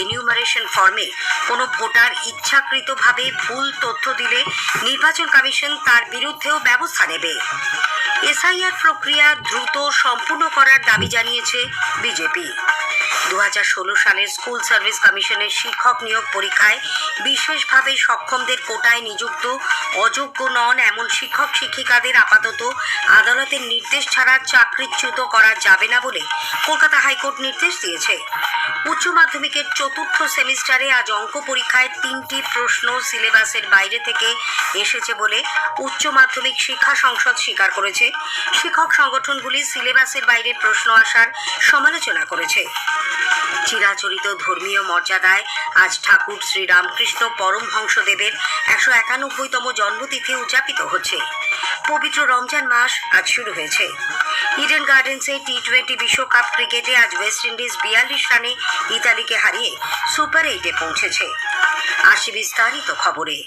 Enumeration ফর্মে কোনো voter ইচ্ছাকৃতভাবে ভুল তথ্য দিলে নির্বাচন কমিশন তার বিরুদ্ধেও ব্যবস্থা নেবে। এসআইআর প্রক্রিয়া দ্রুত সম্পূর্ণ করার দাবি জানিয়েছে বিজেপি। 2016 সালের স্কুল সার্ভিস কমিশনের শিক্ষক নিয়োগ পরীক্ষায় বিশেষভাবে সক্ষমদের কোটায় নিযুক্ত অযোগ্য নন এমন শিক্ষক শিক্ষিকাদের আপাতত আদালতের নির্দেশ ছাড়া চাকরিচ্যুত করা যাবে না বলে কলকাতা হাইকোর্ট নির্দেশ দিয়েছে। উচ্চ মাধ্যমিকের চতুর্থ সেমিস্টারে আজ অঙ্ক পরীক্ষায় 3টি প্রশ্ন সিলেবাসের বাইরে থেকে এসেছে বলে উচ্চ মাধ্যমিক শিক্ষা সংসদ স্বীকার করেছে। শিক্ষক সংগঠনগুলি সিলেবাসের বাইরে প্রশ্ন আসার সমালোচনা করেছে। চিরাচরিত ধর্মীয় মর্যাদায় আজ ঠাকুর শ্রী রামকৃষ্ণ পরমহংসদেবের 191তম জন্মতিথি উদযাপিত হচ্ছে। পবিত্র রমজান মাস আজ শুরু হয়েছে। ইডেন গার্ডেন্সে টি20 বিশ্বকাপ ক্রিকেটে আজ ওয়েস্ট ইন্ডিজ 42 রানে ইতালিকে হারিয়ে সুপার 8-এ পৌঁছেছে। আসি বিস্তারিত খবরে।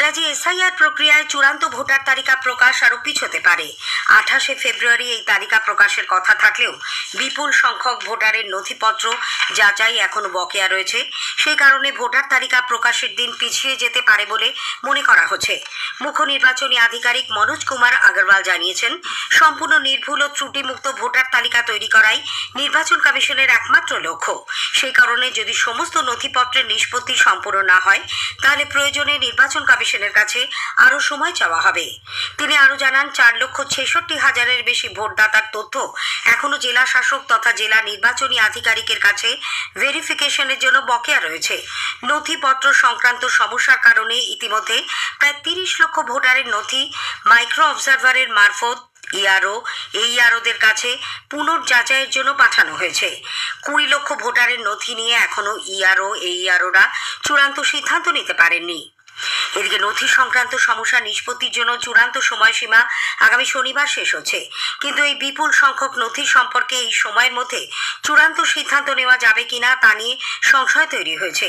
রাজ্যে এসআইআর প্রক্রিয়ায় চূড়ান্ত ভোটার তালিকা প্রকাশ আরও পিছোতে পারে। 28শে ফেব্রুয়ারি এই তালিকা প্রকাশের কথা থাকলেও বিপুল সংখ্যক ভোটারের নথিপত্র যাচাই এখনো বকেয়া রয়েছে। সেই কারণে ভোটার তালিকা প্রকাশের দিন পিছিয়ে যেতে পারে বলে মনে করা হচ্ছে। মুখ্য নির্বাচনী আধিকারিক মনোজ কুমার আগরওয়াল জানিয়েছেন, সম্পূর্ণ নির্ভুল ও ত্রুটিমুক্ত ভোটার তালিকা তৈরি করাই নির্বাচন কমিশনের একমাত্র লক্ষ্য। সেই কারণে যদি সমস্ত নথিপত্রের নিষ্পত্তি সম্পূর্ণ না হয় তাহলে প্রয়োজনে নির্বাচন কমিশনের কাছে আরও সময় চাওয়া হবে। তিনি আরও জানান, 4,66,000-এর বেশি ভোটদাতার তথ্য এখনও জেলা শাসক তথা জেলা নির্বাচনী আধিকারিকের কাছে ভেরিফিকেশনের জন্য বকেয়া রয়েছে। নথিপত্র সংক্রান্ত সমস্যার কারণে ইতিমধ্যে প্রায় 30 লক্ষ ভোটারের নথি মাইক্রো অবজারভারের মারফত এইআরওদের কাছে পুনর্যাচাইয়ের জন্য পাঠানো হয়েছে। 20 লক্ষ ভোটারের নথি নিয়ে এখনও এইআরওরা চূড়ান্ত সিদ্ধান্ত নিতে পারেননি। এদিকে নথি সংক্রান্ত সমস্যা নিষ্পত্তির জন্য চূড়ান্ত সময়সীমা আগামী শনিবার শেষ হচ্ছে। কিন্তু এই বিপুল সংখ্যক নথি সম্পর্কে এই সময়ের মধ্যে চূড়ান্ত সিদ্ধান্ত নেওয়া যাবে কিনা তা নিয়ে সংশয় তৈরি হয়েছে।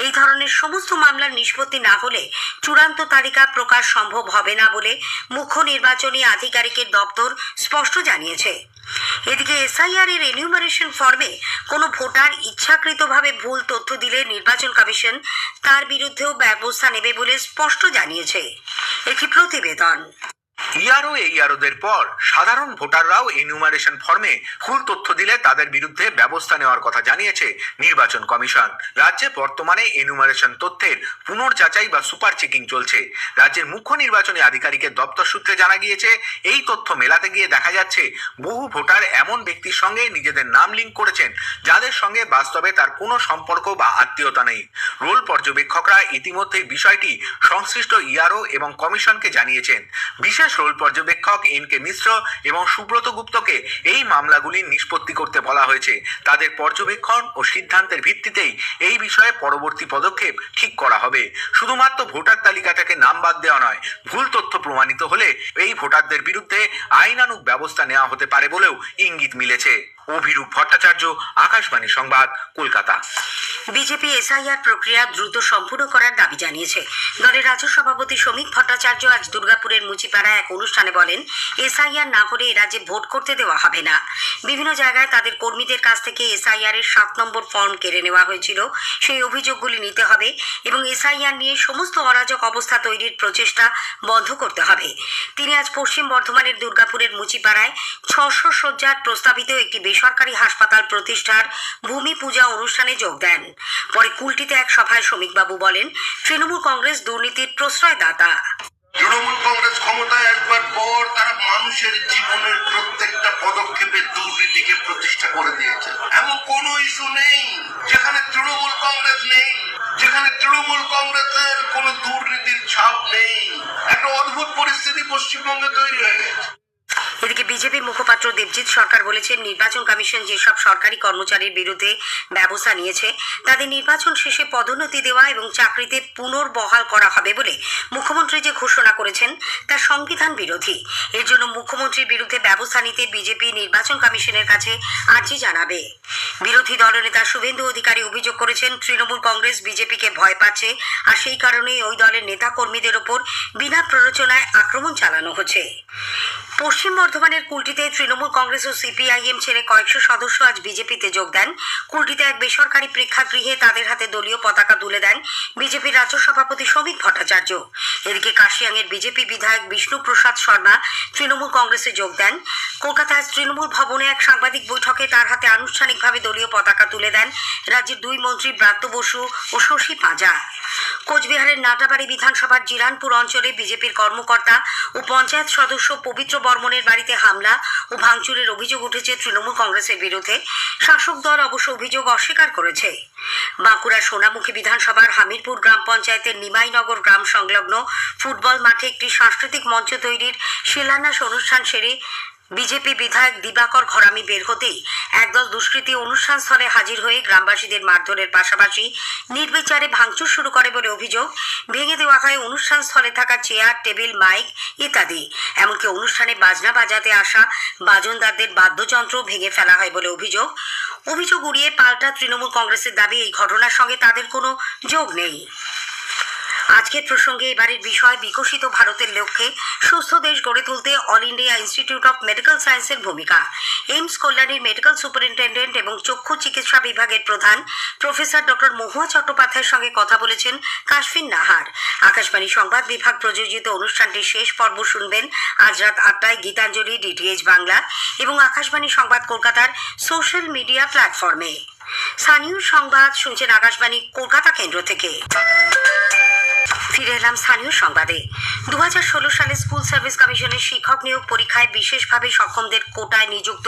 এই ধরনের সমস্ত মামলার নিষ্পত্তি না হলে চূড়ান্ত তালিকা প্রকাশ সম্ভব হবে না বলে মুখ্য নির্বাচনী আধিকারিকের দপ্তর স্পষ্ট জানিয়েছে। এদিকে এসআইআর এর এনিউমারেশন ফর্মে কোনো ভোটার ইচ্ছাকৃতভাবে ভুল তথ্য দিলে নির্বাচন কমিশন তার বিরুদ্ধেও ব্যবস্থা নেবে বলে স্পষ্ট জানিয়েছে একটি প্রতিবেদন। এইআরওদের পর সাধারণ ভোটাররাও এনিউমারেশন ফর্মে ভুল তথ্য দিলে তাদের বিরুদ্ধে ব্যবস্থা নেওয়ার কথা জানিয়েছে নির্বাচন কমিশন। রাজ্যে বর্তমানে এনিউমারেশন তথ্যের পুনর্যাচাই বা সুপার চেকিং চলছে। রাজ্যের মুখ্য নির্বাচনী আধিকারিকের দপ্তর সূত্রে জানা গিয়েছে, এই তথ্য মেলাতে গিয়ে দেখা যাচ্ছে বহু ভোটার এমন ব্যক্তির সঙ্গে নিজেদের নাম লিঙ্ক করেছেন যাদের সঙ্গে বাস্তবে তার কোনো সম্পর্ক বা আত্মীয়তা নেই। রোল পর্যবেক্ষকরা ইতিমধ্যেই বিষয়টি সংশ্লিষ্ট ইআরও এবং কমিশনকে জানিয়েছেন। বিশেষ রোল পর্যবেক্ষক এনকে মিশ্র এবং সুব্রত গুপ্তকে এই মামলাগুলির নিষ্পত্তি করতে বলা হয়েছে। তাদের পর্যবেক্ষণ ও সিদ্ধান্তের ভিত্তিতেই এই বিষয়ে পরবর্তী পদক্ষেপ ঠিক করা হবে। শুধুমাত্র ভোটার তালিকা থেকে নাম বাদ দেওয়া নয়, ভুল তথ্য প্রমাণিত হলে এই ভোটারদের বিরুদ্ধে আইনানুগ ব্যবস্থা নেওয়া হতে পারে বলেও ইঙ্গিত মিলেছে। অভিরূপ ভট্টাচার্য, আকাশবাণী সংবাদ, কলকাতা। বিজেপি এসআইআর প্রক্রিয়া দ্রুত সম্পূর্ণ করার দাবি জানিয়েছে। দলের রাজ্য সভাপতি শ্রমিক ভট্টাচার্য আজ দুর্গাপুরের মুচিপাড়ায় এক অনুষ্ঠানে বলেন, এসআইআর না করে এ রাজ্যে ভোট করতে দেওয়া হবে না। বিভিন্ন জায়গায় তাদের কর্মীদের কাছ থেকে এসআইআর এর 7 নম্বর ফর্ম কেড়ে নেওয়া হয়েছিল, সেই অভিযোগগুলি নিতে হবে এবং এসআইআর নিয়ে সমস্ত অরাজক অবস্থা তৈরির প্রচেষ্টা বন্ধ করতে হবে। তিনি আজ পশ্চিম বর্ধমানের দুর্গাপুরের মুচিপাড়ায় 600 শয্যার প্রস্তাবিত একটি বেসরকারি হাসপাতাল প্রতিষ্ঠার ভূমি পূজা অনুষ্ঠানে যোগ দেন। পরে কুলটিতে এক সভায় শ্রমিকবাবু বলেন, তৃণমূল কংগ্রেস দুর্নীতির প্রশ্রয়দাতা। তৃণমূল কংগ্রেস ক্ষমতায় একবার পর তারা মানুষের জীবনের প্রত্যেকটা পদক্ষেপে দুর্নীতিকে প্রতিষ্ঠা করে দিয়েছে। এমন কোন ইস্যু নেই যেখানে তৃণমূল কংগ্রেস নেই, যেখানে তৃণমূল কংগ্রেসের কোন দুর্নীতির ছাপ নেই। একটা অদ্ভুত পরিস্থিতি পশ্চিমবঙ্গে তৈরি হয়ে গেছে। এদিকে বিজেপির মুখপাত্র দেবজিৎ সরকার বলেছেন, নির্বাচন কমিশন যেসব সরকারি কর্মচারীর বিরুদ্ধে ব্যবস্থা নিয়েছে তাদের নির্বাচন শেষে পদোন্নতি দেওয়া এবং চাকরিতে পুনর্বহাল করা হবে বলে মুখ্যমন্ত্রী যে ঘোষণা করেছেন তা সংবিধান বিরোধী। এর জন্য মুখ্যমন্ত্রীর বিরুদ্ধে ব্যবস্থা নিতে বিজেপি নির্বাচন কমিশনের কাছে আর্জি জানাবে। বিরোধী দলনেতা শুভেন্দু অধিকারী অভিযোগ করেছেন, তৃণমূল কংগ্রেস বিজেপিকে ভয় পাচ্ছে আর সেই কারণেই ওই দলের নেতা কর্মীদের ওপর বিনা প্ররোচনায় আক্রমণ চালানো হচ্ছে। পশ্চিম বর্ধমানের কুলটিতে তৃণমূল কংগ্রেস ও সিপিআইএম ছেড়ে কয়েকশো সদস্য আজ বিজেপিতে যোগ দেন। কুলটিতে এক বেসরকারি প্রেক্ষাগৃহে তাদের হাতে দলীয় পতাকা তুলে দেন বিজেপির রাজ্য সভাপতি শ্রমিক ভট্টাচার্য। এদিকে কাশিয়াঙের বিজেপি বিধায়ক বিষ্ণু প্রসাদ শর্মা তৃণমূল কংগ্রেসে যোগ দেন। কলকাতায় তৃণমূল ভবনে এক সাংবাদিক বৈঠকে তার হাতে আনুষ্ঠানিকভাবে দলীয় পতাকা তুলে দেন রাজ্যের দুই মন্ত্রী ব্রাত্য বসু ও শশী পাঁজা। কোচবিহারের নাটাবাড়ি বিধানসভার জিরানপুর অঞ্চলে বিজেপির কর্মকর্তা ও পঞ্চায়েত সদস্য পবিত্র বর্মনের বাড়িতে হামলা ও ভাঙচুরের অভিযোগ উঠেছে তৃণমূল কংগ্রেসের বিরুদ্ধে। শাসক দল অবশ্য অভিযোগ অস্বীকার করেছে। বাঁকুড়ার সোনামুখী বিধানসভার হামিরপুর গ্রাম পঞ্চায়েতের নিমাইনগর গ্রাম সংলগ্ন ফুটবল মাঠে একটি সাংস্কৃতিক মঞ্চ তৈরির শিলান্যাস অনুষ্ঠান সেরে বিজেপি বিধায়ক দিবাকর ঘরামি বের হতেই একদল দুষ্কৃতী অনুষ্ঠান স্থলে হাজির হয়ে গ্রামবাসীদের মারধরের পাশাপাশি নির্বিচারে ভাঙচুর শুরু করে বলে অভিযোগ। ভেঙে দেওয়া হয় অনুষ্ঠান স্থলে থাকা চেয়ার, টেবিল, মাইক ইত্যাদি। এমনকি অনুষ্ঠানে বাজনা বাজাতে আসা বাজনদারদের বাদ্যযন্ত্র ভেঙে ফেলা হয় বলে অভিযোগ উড়িয়ে পাল্টা তৃণমূল কংগ্রেসের দাবি এই ঘটনার সঙ্গে তাদের কোনো যোগ নেই। আজকের প্রসঙ্গে এবারের বিষয় বিকশিত ভারতের লক্ষ্যে সুস্থ দেশ গড়ে তুলতে all India institute of medical সায়েন্সের ভূমিকা। এইমস কল্যাণীর মেডিকেল সুপারিনটেন্ডেন্ট এবং চক্ষু চিকিৎসা বিভাগের প্রধান প্রফেসর ডক্টর মহুয়া চট্টোপাধ্যায়ের সঙ্গে কথা বলেছেন কাশফিন নাহার। আকাশবাণী সংবাদ বিভাগ প্রযোজিত অনুষ্ঠানটির শেষ পর্ব শুনবেন আজ রাত 8টায় গীতাঞ্জলি ডিটিএইচ বাংলা এবং আকাশবাণী সংবাদ কলকাতার সোশ্যাল মিডিয়া প্ল্যাটফর্মে। স্থানীয় সংবাদ শুনছেন আকাশবাণী কলকাতা কেন্দ্র থেকে। ফিরে এলাম স্থানীয় সংবাদে। 2016 সালে স্কুল সার্ভিস কমিশনের শিক্ষক নিয়োগ পরীক্ষায় বিশেষভাবে সক্ষমদের কোটায় নিযুক্ত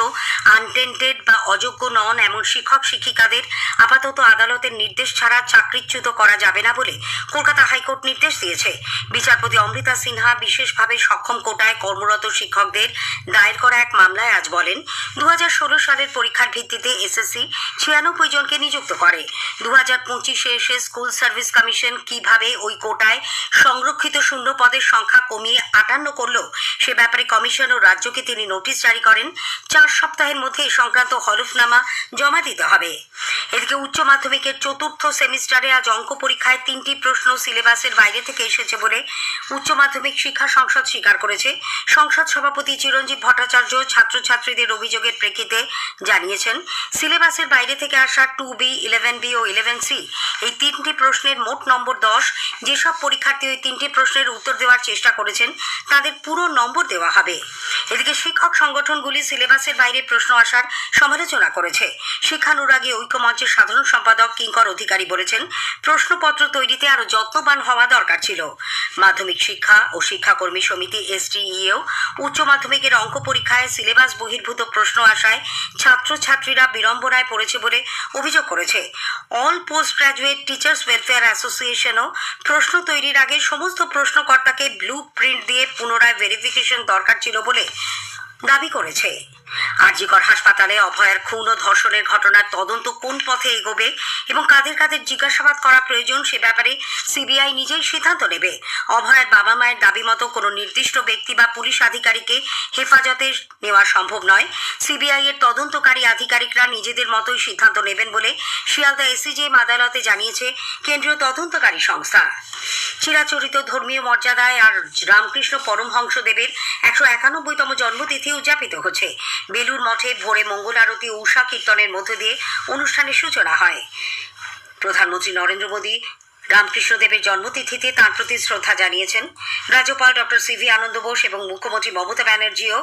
আনটেন্টেড বা অযোগ্য নন এমন শিক্ষক শিক্ষিকাদের আপাতত আদালতের নির্দেশ ছাড়া চাকরিচ্যুত করা যাবে না বলে কলকাতা হাইকোর্ট নির্দেশ দিয়েছে। বিচারপতি অমৃতা সিনহা বিশেষভাবে সক্ষম কোটায় কর্মরত শিক্ষকদের দায়ের করা এক মামলায় আজ বলেন, 2016 সালের পরীক্ষার ভিত্তিতে এসএসসি 96 জনকে নিযুক্ত করে। 2025-এ এসে স্কুল সার্ভিস কমিশন কিভাবে ওই কোটায় সংরক্ষিত শূন্য পদের সংখ্যা কমিয়ে 58 করল সে ব্যাপারে কমিশন ও রাজ্যকে তিনি নোটিশ জারি করেন। 4 সপ্তাহের মধ্যে এ সংক্রান্ত হলফনামা জমা দিতে হবে। এদিকে উচ্চ মাধ্যমিকের চতুর্থ সেমিস্টারে আজ অঙ্ক পরীক্ষায় 3টি প্রশ্ন সিলেবাসের বাইরে থেকে এসেছে বলে উচ্চ মাধ্যমিক শিক্ষা সংসদ স্বীকার করেছে। সংসদ সভাপতি চিরঞ্জীব ভট্টাচার্য ছাত্রছাত্রীদের অভিযোগের প্রেক্ষিতে জানিয়েছেন, সিলেবাসের বাইরে থেকে আসা 2B, 11B ও 11C এই 3টি প্রশ্নের মোট নম্বর 10। যেসব পরীক্ষার্থী ওই 3টি প্রশ্নের উত্তর দেওয়ার চেষ্টা করেছেন তাদের পুরো নম্বর দেওয়া হবে। এদিকে শিক্ষক সংগঠনগুলি সিলেবাসের বাইরে প্রশ্ন আসার সমালোচনা করেছে। শিক্ষানুরাগী ঐক্যমঞ্চের সাধারণ সম্পাদক কিঙ্কর অধিকারী বলেছেন, প্রশ্নপত্র তৈরিতে আরো যত্নবান হওয়া দরকার ছিল। মাধ্যমিক শিক্ষা ও শিক্ষাকর্মী সমিতি STEও উচ্চ মাধ্যমিকের অঙ্ক পরীক্ষায় সিলেবাস বহির্ভূত প্রশ্ন আসায় ছাত্রছাত্রীরা বিড়ম্বনায় পড়েছে বলে অভিযোগ করেছে। All post graduate teachers welfare অ্যাসোসিয়েশনও প্রশ্ন তৈরির আগে সমস্ত প্রশ্নকর্তাকে ব্লু প্রিন্ট দিয়ে পুনরায় ভেরিফিকেশন দরকার ছিল বলে দাবি করেছে। আরজিকর হাসপাতালে অভয়ার খুন ও ধর্ষণের ঘটনার তদন্ত কোন পথে এগোবে এবং কাদের কাদের জিজ্ঞাসাবাদ করা প্রয়োজন সে ব্যাপারে সিবিআই নিজেই সিদ্ধান্ত নেবে। অভয়ার বাবা মায়ের দাবি মতো কোনো নির্দিষ্ট ব্যক্তি বা পুলিশ আধিকারিককে হেফাজতে নেওয়া সম্ভব নয়। সিবিআই এর তদন্তকারী আধিকারিকরা নিজেদের মতোই সিদ্ধান্ত নেবেন বলে শিয়ালদা এসিজেএম আদালতে জানিয়েছে কেন্দ্রীয় তদন্তকারী সংস্থা। চিরাচরিত ধর্মীয় মর্যাদায় আর রামকৃষ্ণ পরমহংসদেবের 191তম জন্মতিথি উদযাপিত হচ্ছে। বেলুর মঠে ভোরে মঙ্গল আরতি ও উষা কীর্তনের মধ্য দিয়ে অনুষ্ঠানের সূচনা হয়। প্রধানমন্ত্রী নরেন্দ্র মোদী রামকৃষ্ণদেবের জন্মতিথিতে তাঁর প্রতি শ্রদ্ধা জানিয়েছেন। রাজ্যপাল ডক্টর CV আনন্দ বোস এবং মুখ্যমন্ত্রী মমতা ব্যানার্জিও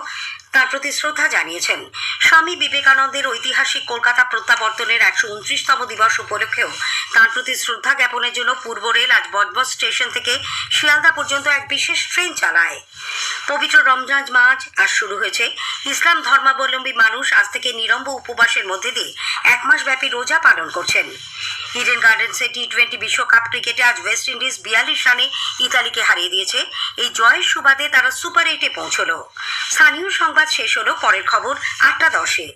তাঁর প্রতি শ্রদ্ধা জানিয়েছেন। স্বামী বিবেকানন্দের ঐতিহাসিক কলকাতা প্রত্যাবর্তনের 129তম দিবস উপলক্ষেও তাঁর প্রতি শ্রদ্ধা জ্ঞাপনের জন্য পূর্ব রেল আজ বজবজ স্টেশন থেকে শিয়ালদা পর্যন্ত এক বিশেষ ট্রেন চালায়। পবিত্র রমজান মাস আজ শুরু হয়েছে। ইসলাম ধর্মাবলম্বী মানুষ আজ থেকে নিরম্ব উপবাসের মধ্যে দিয়ে 1 মাস ব্যাপী রোজা পালন করছেন। ইডেন গার্ডেন্সে T20 বিশ্বকাপ ক্রিকেটে আজ ওয়েস্ট ইন্ডিজ 42 রানে ইতালিকে হারিয়ে দিয়েছে। এই জয়ের সুবাদে তারা সুপার 8-এ পৌঁছলো। স্থানীয় সংবাদ শেষ হলো। পরের খবর 8টা 10-এ।